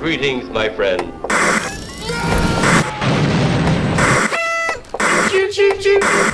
Greetings, my friend.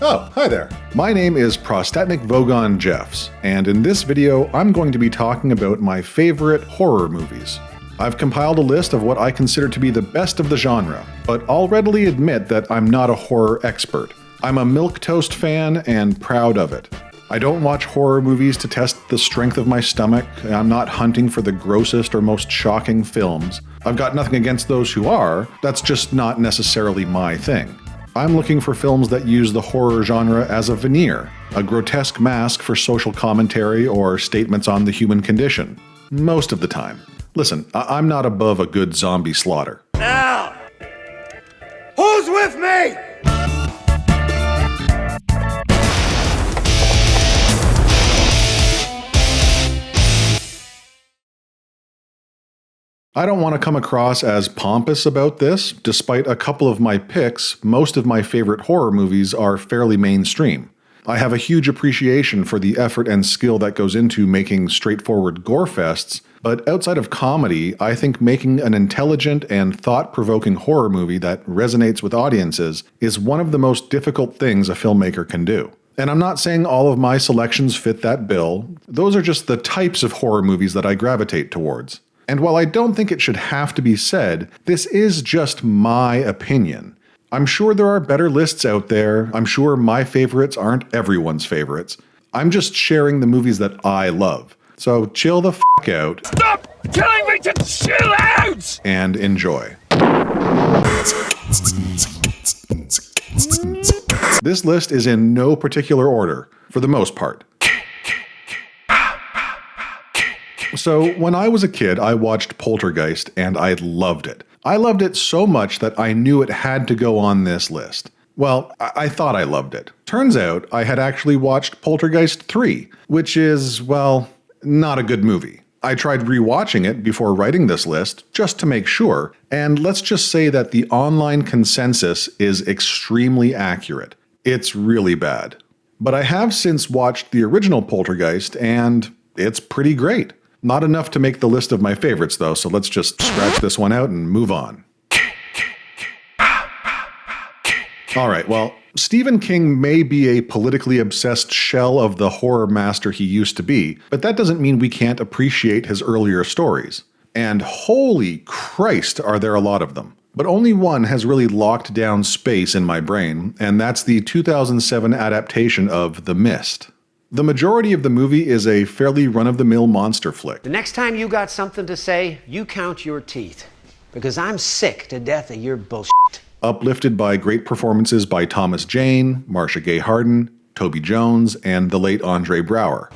Oh, hi there. My name is Prostatnik Vogon Jeffs, and in this video, I'm going to be talking about my favorite horror movies. I've compiled a list of what I consider to be the best of the genre, but I'll readily admit that I'm not a horror expert. I'm a milquetoast fan and proud of it. I don't watch horror movies to test the strength of my stomach. I'm not hunting for the grossest or most shocking films. I've got nothing against those who are, that's just not necessarily my thing. I'm looking for films that use the horror genre as a veneer, a grotesque mask for social commentary or statements on the human condition. Most of the time. Listen, I'm not above a good zombie slaughter. Now, who's with me? I don't want to come across as pompous about this. Despite a couple of my picks, most of my favorite horror movies are fairly mainstream. I have a huge appreciation for the effort and skill that goes into making straightforward gore fests, but outside of comedy, I think making an intelligent and thought-provoking horror movie that resonates with audiences is one of the most difficult things a filmmaker can do. And I'm not saying all of my selections fit that bill, those are just the types of horror movies that I gravitate towards. And while I don't think it should have to be said, this is just my opinion. I'm sure there are better lists out there. I'm sure my favorites aren't everyone's favorites. I'm just sharing the movies that I love. So chill the f*** out. Stop telling me to chill out! And enjoy. This list is in no particular order, for the most part. So, when I was a kid, I watched Poltergeist, and I loved it. I loved it so much that I knew it had to go on this list. Well, I thought I loved it. Turns out, I had actually watched Poltergeist 3, which is, well, not a good movie. I tried rewatching it before writing this list, just to make sure, and let's just say that the online consensus is extremely accurate. It's really bad. But I have since watched the original Poltergeist, and it's pretty great. Not enough to make the list of my favorites though, so let's just scratch this one out and move on. Alright, well, Stephen King may be a politically obsessed shell of the horror master he used to be, but that doesn't mean we can't appreciate his earlier stories. And holy Christ are there a lot of them. But only one has really locked down space in my brain, and that's the 2007 adaptation of The Mist. The majority of the movie is a fairly run-of-the-mill monster flick. The next time you got something to say, you count your teeth. Because I'm sick to death of your bullshit. Uplifted by great performances by Thomas Jane, Marcia Gay Harden, Toby Jones, and the late Andre Braugher.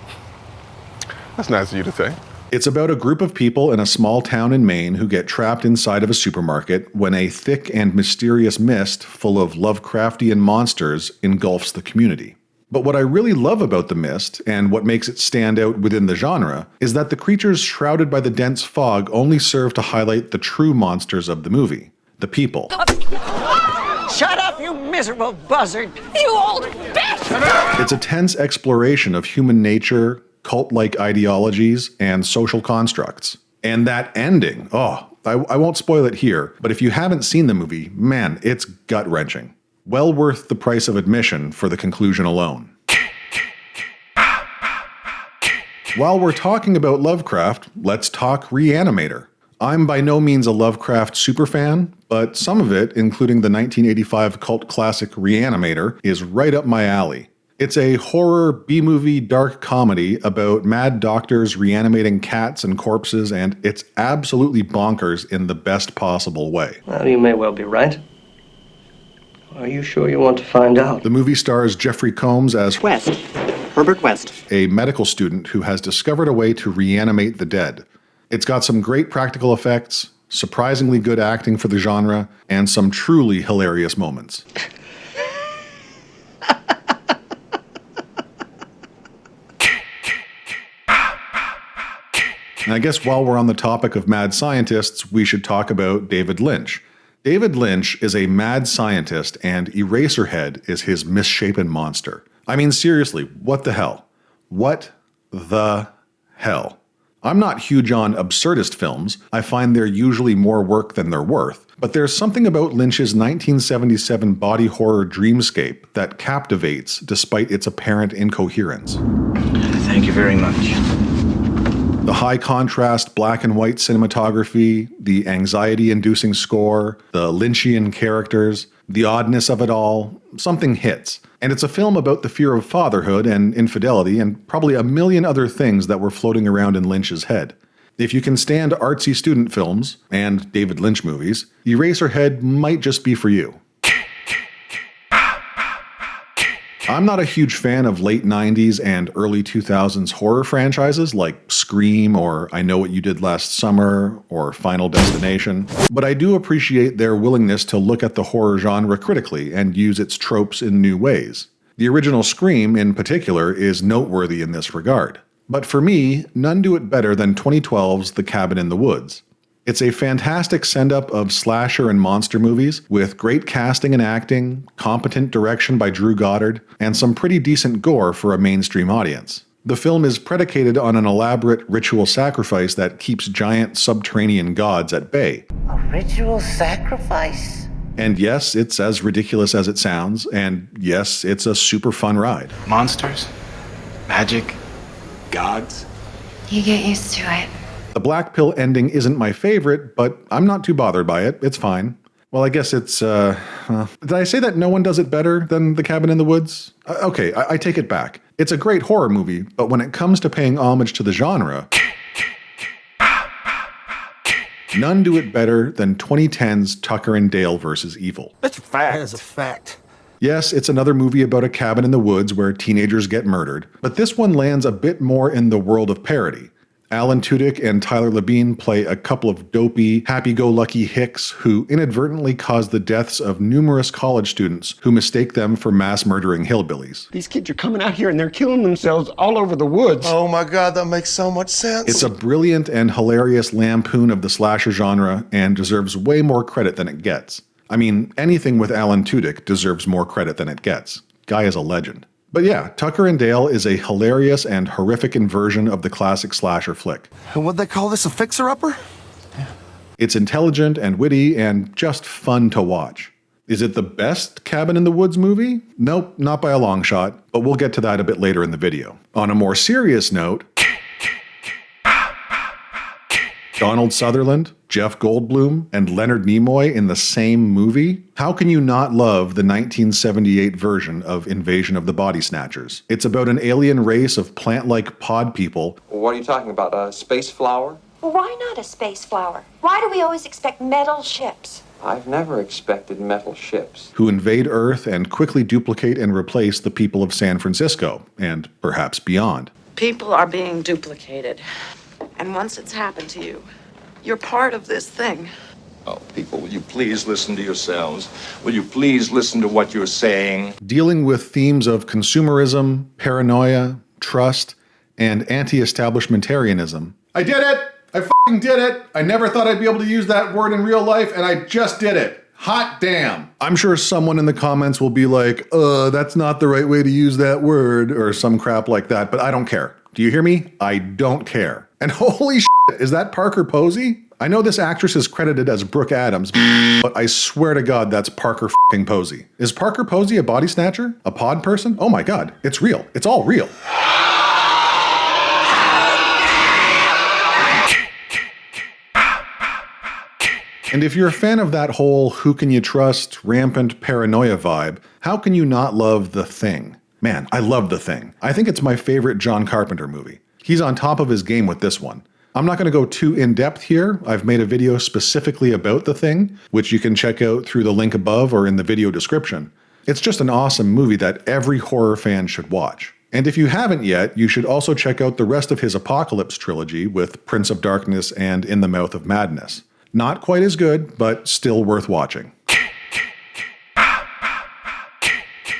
That's nice of you to say. It's about a group of people in a small town in Maine who get trapped inside of a supermarket when a thick and mysterious mist full of Lovecraftian monsters engulfs the community. But what I really love about The Mist, and what makes it stand out within the genre, is that the creatures shrouded by the dense fog only serve to highlight the true monsters of the movie, the people. Shut up, you miserable buzzard! You old bitch! It's a tense exploration of human nature, cult-like ideologies, and social constructs. And that ending, I won't spoil it here, but if you haven't seen the movie, man, it's gut-wrenching. Well worth the price of admission for the conclusion alone. While we're talking about Lovecraft, let's talk Re-Animator. I'm by no means a Lovecraft superfan, but some of it, including the 1985 cult classic Re-Animator, is right up my alley. It's a horror, B-movie, dark comedy about mad doctors reanimating cats and corpses, and it's absolutely bonkers in the best possible way. Well, you may well be right. Are you sure you want to find out? The movie stars Jeffrey Combs as West. Herbert West. A medical student who has discovered a way to reanimate the dead. It's got some great practical effects, surprisingly good acting for the genre, and some truly hilarious moments. And I guess while we're on the topic of mad scientists, we should talk about David Lynch. David Lynch is a mad scientist, and Eraserhead is his misshapen monster. I mean, seriously, what the hell? What the hell? I'm not huge on absurdist films. I find they're usually more work than they're worth. But there's something about Lynch's 1977 body horror dreamscape that captivates despite its apparent incoherence. Thank you very much. The high contrast black and white cinematography, the anxiety-inducing score, the Lynchian characters, the oddness of it all, something hits. And it's a film about the fear of fatherhood and infidelity and probably a million other things that were floating around in Lynch's head. If you can stand artsy student films, and David Lynch movies, Eraserhead might just be for you. I'm not a huge fan of late 90s and early 2000s horror franchises like Scream or I Know What You Did Last Summer or Final Destination, but I do appreciate their willingness to look at the horror genre critically and use its tropes in new ways. The original Scream, in particular, is noteworthy in this regard. But for me, none do it better than 2012's The Cabin in the Woods. It's a fantastic send-up of slasher and monster movies with great casting and acting, competent direction by Drew Goddard, and some pretty decent gore for a mainstream audience. The film is predicated on an elaborate ritual sacrifice that keeps giant subterranean gods at bay. A ritual sacrifice? And yes, it's as ridiculous as it sounds, and yes, it's a super fun ride. Monsters? Magic? Gods? You get used to it. The black pill ending isn't my favorite, but I'm not too bothered by it. It's fine. Well, I guess it's, did I say that no one does it better than The Cabin in the Woods? Okay, I take it back. It's a great horror movie, but when it comes to paying homage to the genre, none do it better than 2010's Tucker and Dale vs. Evil. That's a fact. That's a fact. Yes, it's another movie about a cabin in the woods where teenagers get murdered, but this one lands a bit more in the world of parody. Alan Tudyk and Tyler Labine play a couple of dopey, happy-go-lucky hicks who inadvertently cause the deaths of numerous college students who mistake them for mass-murdering hillbillies. These kids are coming out here and they're killing themselves all over the woods. Oh my God, that makes so much sense. It's a brilliant and hilarious lampoon of the slasher genre and deserves way more credit than it gets. I mean, anything with Alan Tudyk deserves more credit than it gets. Guy is a legend. But yeah, Tucker and Dale is a hilarious and horrific inversion of the classic slasher flick. And what'd they call this, a fixer-upper? It's intelligent and witty and just fun to watch. Is it the best Cabin in the Woods movie? Nope, not by a long shot, but we'll get to that a bit later in the video. On a more serious note, Donald Sutherland, Jeff Goldblum, and Leonard Nimoy in the same movie? How can you not love the 1978 version of Invasion of the Body Snatchers? It's about an alien race of plant-like pod people. What are you talking about, a space flower? Well, why not a space flower? Why do we always expect metal ships? I've never expected metal ships. Who invade Earth and quickly duplicate and replace the people of San Francisco, and perhaps beyond. People are being duplicated. And once it's happened to you, you're part of this thing. Oh, people, will you please listen to yourselves? Will you please listen to what you're saying? Dealing with themes of consumerism, paranoia, trust, and anti-establishmentarianism. I did it! I f***ing did it! I never thought I'd be able to use that word in real life, and I just did it! Hot damn! I'm sure someone in the comments will be like, that's not the right way to use that word, or some crap like that, but I don't care. Do you hear me? I don't care. And holy shit, is that Parker Posey? I know this actress is credited as Brooke Adams, but I swear to God that's Parker f***ing Posey. Is Parker Posey a body snatcher? A pod person? Oh my God, it's real. It's all real. And if you're a fan of that whole who can you trust, rampant paranoia vibe, how can you not love The Thing? Man, I love The Thing. I think it's my favorite John Carpenter movie. He's on top of his game with this one. I'm not going to go too in-depth here. I've made a video specifically about The Thing, which you can check out through the link above or in the video description. It's just an awesome movie that every horror fan should watch. And if you haven't yet, you should also check out the rest of his Apocalypse trilogy with Prince of Darkness and In the Mouth of Madness. Not quite as good, but still worth watching.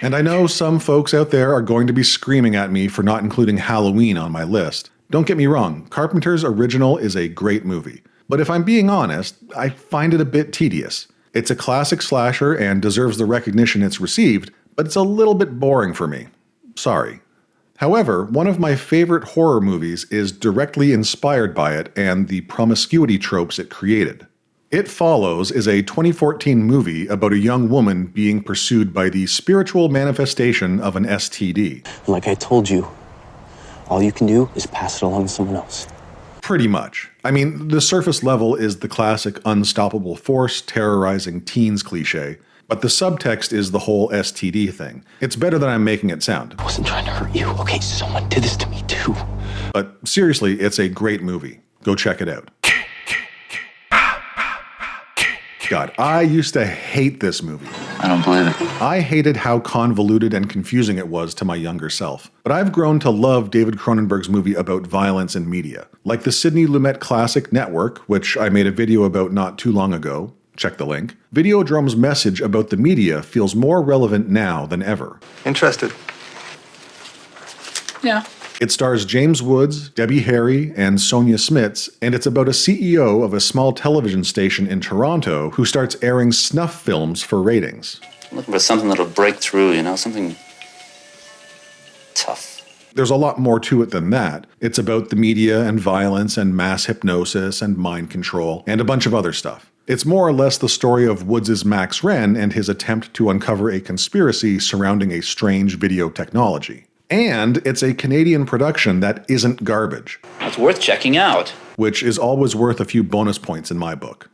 And I know some folks out there are going to be screaming at me for not including Halloween on my list. Don't get me wrong, Carpenter's original is a great movie. But if I'm being honest, I find it a bit tedious. It's a classic slasher and deserves the recognition it's received, but it's a little bit boring for me. Sorry. However, one of my favorite horror movies is directly inspired by it and the promiscuity tropes it created. It Follows is a 2014 movie about a young woman being pursued by the spiritual manifestation of an STD. Like I told you, all you can do is pass it along to someone else. Pretty much. I mean, the surface level is the classic unstoppable force terrorizing teens cliche, but the subtext is the whole STD thing. It's better than I'm making it sound. I wasn't trying to hurt you, okay? Someone did this to me too. But seriously, it's a great movie. Go check it out. God, I used to hate this movie. I don't believe it. I hated how convoluted and confusing it was to my younger self. But I've grown to love David Cronenberg's movie about violence in media. Like the Sidney Lumet classic Network, which I made a video about not too long ago. Check the link. Videodrome's message about the media feels more relevant now than ever. Interested? Yeah. It stars James Woods, Debbie Harry, and Sonia Smits, and it's about a CEO of a small television station in Toronto who starts airing snuff films for ratings. I'm looking for something that'll break through, something tough. There's a lot more to it than that. It's about the media and violence and mass hypnosis and mind control and a bunch of other stuff. It's more or less the story of Woods' Max Wren and his attempt to uncover a conspiracy surrounding a strange video technology. And it's a Canadian production that isn't garbage. It's worth checking out. Which is always worth a few bonus points in my book.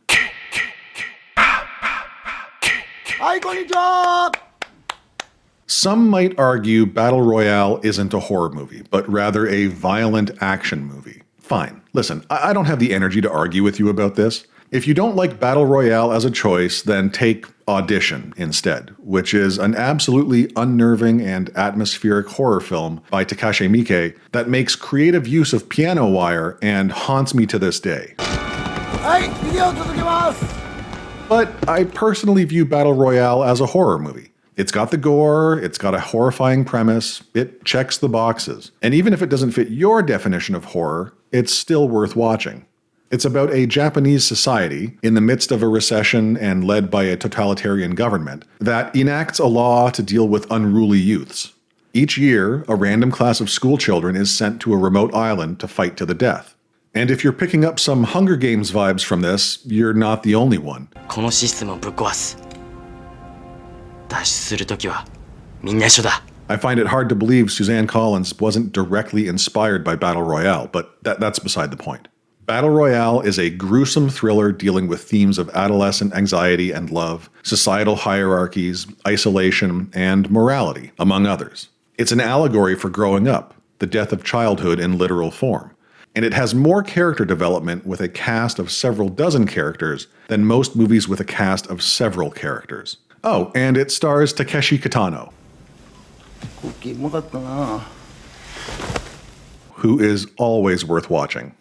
Some might argue Battle Royale isn't a horror movie, but rather a violent action movie. Fine. Listen, I don't have the energy to argue with you about this. If you don't like Battle Royale as a choice, then take Audition instead, which is an absolutely unnerving and atmospheric horror film by Takashi Miike that makes creative use of piano wire and haunts me to this day. But I personally view Battle Royale as a horror movie. It's got the gore, it's got a horrifying premise, it checks the boxes. And even if it doesn't fit your definition of horror, it's still worth watching. It's about a Japanese society in the midst of a recession and led by a totalitarian government that enacts a law to deal with unruly youths. Each year, a random class of school children is sent to a remote island to fight to the death. And if you're picking up some Hunger Games vibes from this, you're not the only one. I find it hard to believe Suzanne Collins wasn't directly inspired by Battle Royale, but that's beside the point. Battle Royale is a gruesome thriller dealing with themes of adolescent anxiety and love, societal hierarchies, isolation, and morality, among others. It's an allegory for growing up, the death of childhood in literal form. And it has more character development with a cast of several dozen characters than most movies with a cast of several characters. Oh, and it stars Takeshi Kitano, who is always worth watching.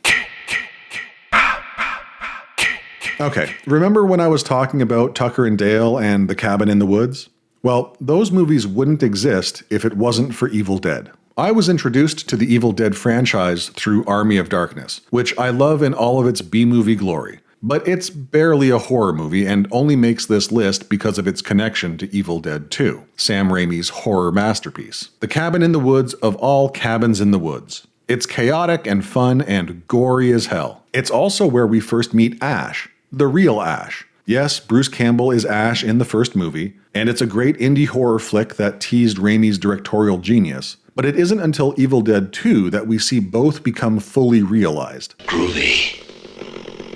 Okay, remember when I was talking about Tucker and Dale and The Cabin in the Woods? Well, those movies wouldn't exist if it wasn't for Evil Dead. I was introduced to the Evil Dead franchise through Army of Darkness, which I love in all of its B-movie glory. But it's barely a horror movie and only makes this list because of its connection to Evil Dead 2, Sam Raimi's horror masterpiece. The Cabin in the Woods of all cabins in the woods. It's chaotic and fun and gory as hell. It's also where we first meet Ash. The real Ash. Yes, Bruce Campbell is Ash in the first movie, and it's a great indie horror flick that teased Raimi's directorial genius, but it isn't until Evil Dead 2 that we see both become fully realized. Groovy.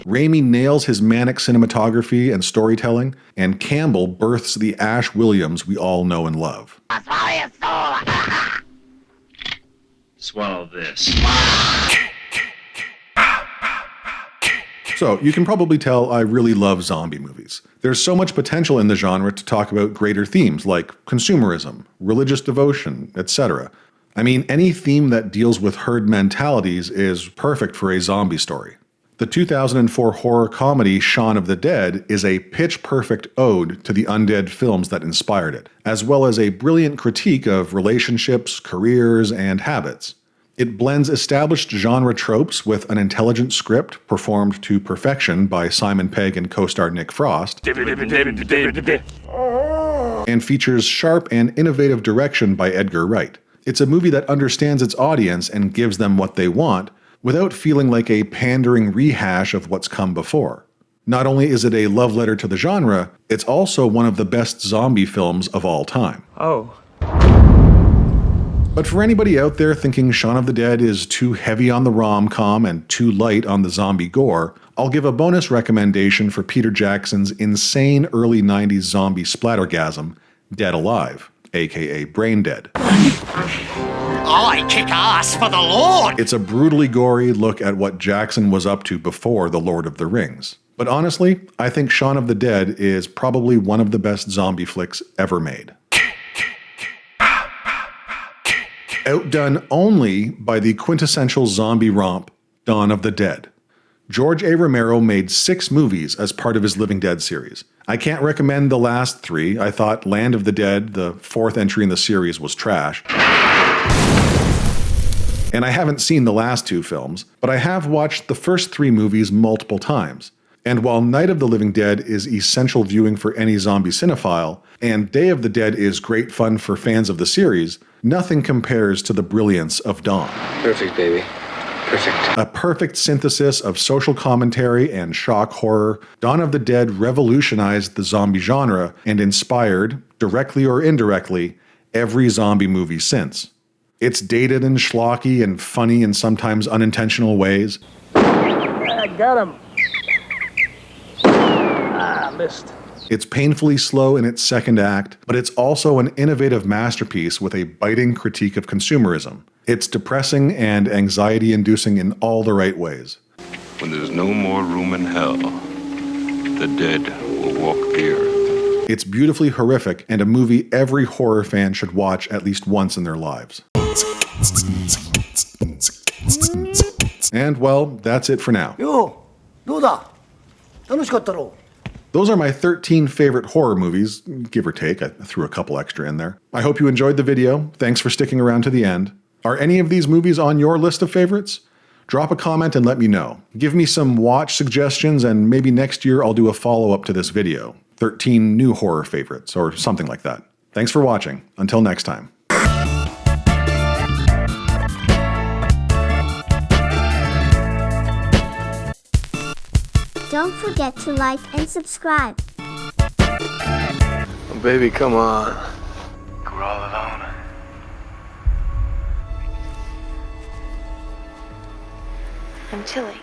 Raimi nails his manic cinematography and storytelling, and Campbell births the Ash Williams we all know and love. Swallow this. So, you can probably tell I really love zombie movies. There's so much potential in the genre to talk about greater themes like consumerism, religious devotion, etc. I mean, any theme that deals with herd mentalities is perfect for a zombie story. The 2004 horror comedy Shaun of the Dead is a pitch-perfect ode to the undead films that inspired it, as well as a brilliant critique of relationships, careers, and habits. It blends established genre tropes with an intelligent script performed to perfection by Simon Pegg and co-star Nick Frost, and features sharp and innovative direction by Edgar Wright. It's a movie that understands its audience and gives them what they want, without feeling like a pandering rehash of what's come before. Not only is it a love letter to the genre, it's also one of the best zombie films of all time. Oh. But for anybody out there thinking Shaun of the Dead is too heavy on the rom-com and too light on the zombie gore, I'll give a bonus recommendation for Peter Jackson's insane early 90s zombie splattergasm, Dead Alive, aka Braindead. I kick ass for the Lord! It's a brutally gory look at what Jackson was up to before The Lord of the Rings. But honestly, I think Shaun of the Dead is probably one of the best zombie flicks ever made. Outdone only by the quintessential zombie romp, Dawn of the Dead. George A. Romero made 6 movies as part of his Living Dead series. I can't recommend the last 3. I thought Land of the Dead, the 4th entry in the series, was trash. And I haven't seen the last 2 films, but I have watched the first 3 movies multiple times. And while Night of the Living Dead is essential viewing for any zombie cinephile, and Day of the Dead is great fun for fans of the series, nothing compares to the brilliance of Dawn. Perfect, baby. Perfect. A perfect synthesis of social commentary and shock horror, Dawn of the Dead revolutionized the zombie genre and inspired, directly or indirectly, every zombie movie since. It's dated and schlocky and funny in sometimes unintentional ways. I got him. Missed. It's painfully slow in its second act, but it's also an innovative masterpiece with a biting critique of consumerism. It's depressing and anxiety-inducing in all the right ways. When there's no more room in hell, the dead will walk the earth. It's beautifully horrific and a movie every horror fan should watch at least once in their lives. And well, that's it for now. Those are my 13 favorite horror movies, give or take. I threw a couple extra in there. I hope you enjoyed the video. Thanks for sticking around to the end. Are any of these movies on your list of favorites? Drop a comment and let me know. Give me some watch suggestions and maybe next year I'll do a follow-up to this video. 13 new horror favorites or something like that. Thanks for watching. Until next time. Don't forget to like and subscribe. Oh, baby, come on. We're all alone. I'm chilly.